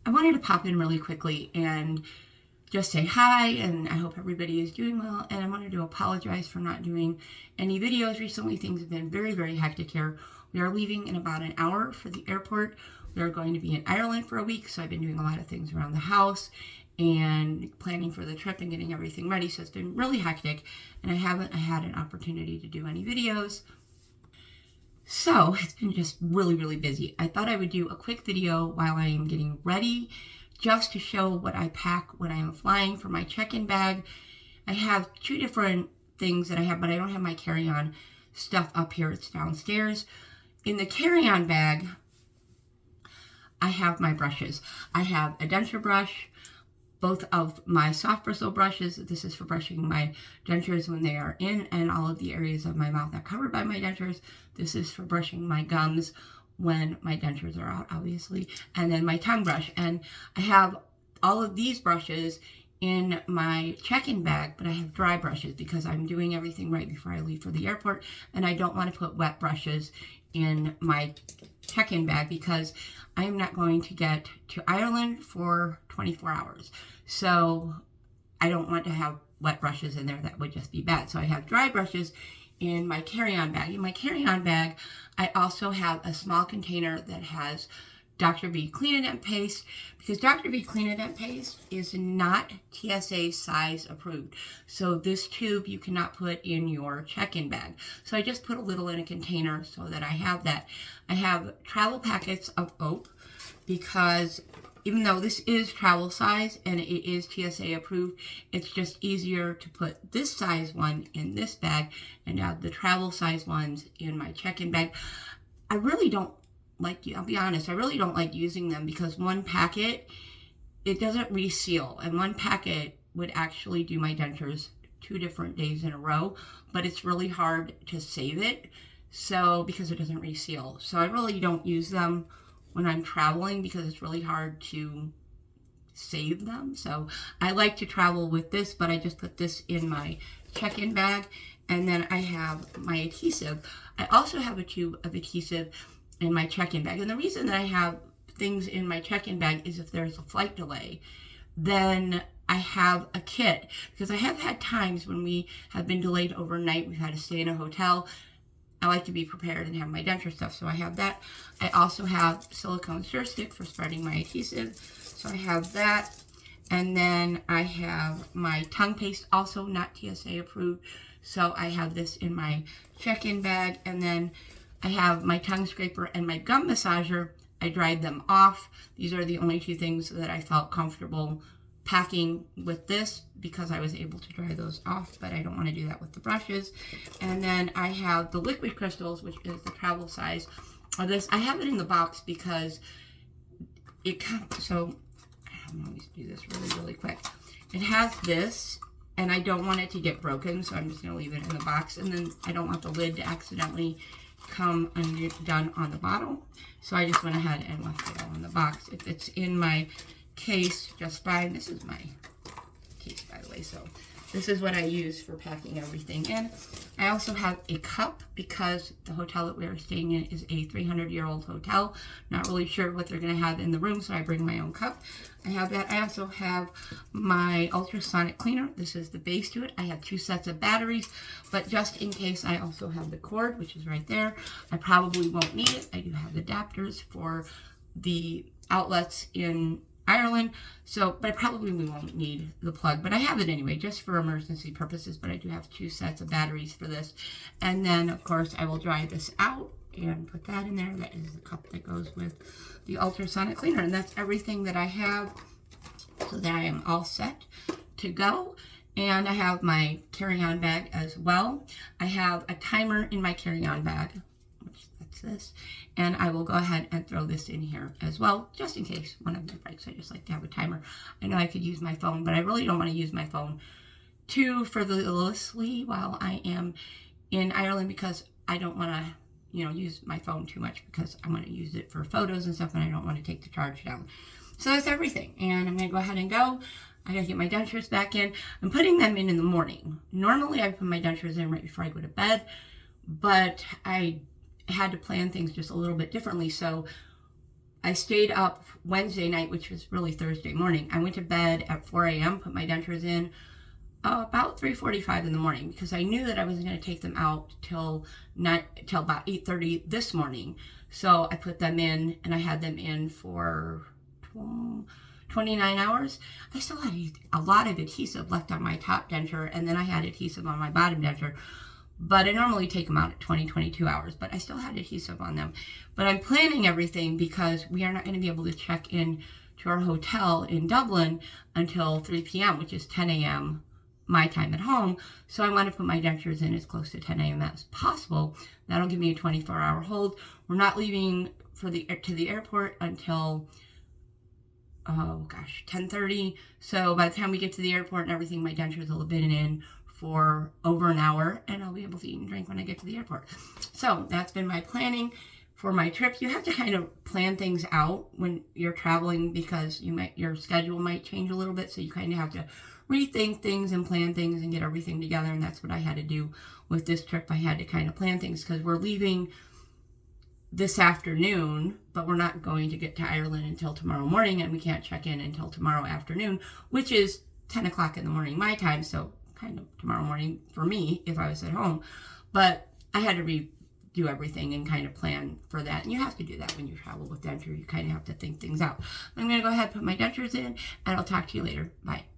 I wanted to pop in really quickly and just say hi, and I hope everybody is doing well, and I wanted to apologize for not doing any videos recently. Things have been very, very hectic here. We are leaving in about an hour for the airport. We are going to be in Ireland for a week, so I've been doing a lot of things around the house and planning for the trip and getting everything ready, so it's been really hectic, and I haven't had an opportunity to do any videos. So it's been just really, really busy. I thought I would do a quick video while I am getting ready, just to show what I pack when I am flying for my check-in bag. I have two different things that I have, but I don't have my carry-on stuff up here. It's downstairs. In the carry-on bag, I have my brushes. I have a denture brush, both of my soft bristle brushes. This is for brushing my dentures when they are in and all of the areas of my mouth are covered by my dentures. This is for brushing my gums when my dentures are out, obviously. And then my tongue brush. And I have all of these brushes in my check-in bag, but I have dry brushes because I'm doing everything right before I leave for the airport. And I don't want to put wet brushes in my check-in bag because I am not going to get to Ireland for 24 hours. So I don't want to have wet brushes in there. That would just be bad. So I have dry brushes in my carry-on bag. In my carry-on bag, I also have a small container that has Dr. V Clean-A-Dent paste, because Dr. V Clean-A-Dent paste is not TSA size approved. So this tube you cannot put in your check-in bag. So I just put a little in a container so that I have that. I have travel packets of OAP because even though this is travel size and it is TSA approved, it's just easier to put this size one in this bag and have the travel size ones in my check-in bag. I really don't like, I'll be honest, I really don't like using them because one packet, it doesn't reseal, and one packet would actually do my dentures 2 different days in a row, but it's really hard to save it, so because it doesn't reseal. So I really don't use them when I'm traveling because it's really hard to save them. So I like to travel with this, but I just put this in my check-in bag. And then I have my adhesive. I also have a tube of adhesive in my check-in bag. And the reason that I have things in my check-in bag is if there's a flight delay, then I have a kit, because I have had times when we have been delayed overnight. We've had to stay in a hotel. I like to be prepared and have my denture stuff, so I have that. I also have silicone stir stick for spreading my adhesive, so I have that. And then I have my tongue paste, also not TSA approved, so I have this in my check-in bag. And then I have my tongue scraper and my gum massager. I dried them off. These are the only two things that I felt comfortable packing with this because I was able to dry those off, but I don't want to do that with the brushes. And then I have the liquid crystals, which is the travel size of this. I have it in the box because it comes, so I'm always do this really, really quick. It has this, and I don't want it to get broken, so I'm just going to leave it in the box. And then I don't want the lid to accidentally come undone on the bottle, so I just went ahead and left it all in the box. If it's in my case, just fine. This is my case, by the way, so this is what I use for packing everything in. I also have a cup because the hotel that we are staying in is a 300-year-old hotel. Not really sure what they're going to have in the room, so I bring my own cup. I have that. I also have my ultrasonic cleaner. This is the base to it. I have 2 sets of batteries, but just in case, I also have the cord, which is right there. I probably won't need it. I do have adapters for the outlets in Ireland, so, but I probably won't need the plug, but I have it anyway, just for emergency purposes. But I do have 2 sets of batteries for this. And then, of course, I will dry this out and put that in there. That is the cup that goes with the ultrasonic cleaner, and that's everything that I have, so that I am all set to go. And I have my carry-on bag as well. I have a timer in my carry-on bag, which that's this, and I will go ahead and throw this in here as well, just in case one of them breaks. I just like to have a timer. I know I could use my phone, but I really don't want to use my phone too frivolously while I am in Ireland, because I don't want to, use my phone too much, because I'm going to use it for photos and stuff, and I don't want to take the charge down. So that's everything, and I'm going to go ahead and go. I gotta get my dentures back in. I'm putting them in the morning. Normally I put my dentures in right before I go to bed, but I had to plan things just a little bit differently. So I stayed up Wednesday night, which was really Thursday morning. I went to bed at 4 a.m., put my dentures in about 3:45 in the morning, because I knew that I wasn't going to take them out till about 8:30 this morning. So I put them in, and I had them in for 29 hours. I still had a lot of adhesive left on my top denture, and then I had adhesive on my bottom denture. But I normally take them out at 22 hours, but I still had adhesive on them. But I'm planning everything because we are not going to be able to check in to our hotel in Dublin until 3 p.m., which is 10 a.m. my time at home. So I want to put my dentures in as close to 10 a.m. as possible. That'll give me a 24-hour hold. We're not leaving to the airport until 10:30. So by the time we get to the airport and everything, my dentures will have been in for over an hour, and I'll be able to eat and drink when I get to the airport. So that's been my planning for my trip. You have to kind of plan things out when you're traveling, because your schedule might change a little bit, so you kind of have to rethink things and plan things and get everything together. And that's what I had to do with this trip. I had to kind of plan things because we're leaving this afternoon, but we're not going to get to Ireland until tomorrow morning, and we can't check in until tomorrow afternoon, which is 10 o'clock in the morning my time. So kind of tomorrow morning for me if I was at home. But I had to redo everything and kind of plan for that. And you have to do that when you travel with denture. You kind of have to think things out. I'm going to go ahead and put my dentures in, and I'll talk to you later. Bye.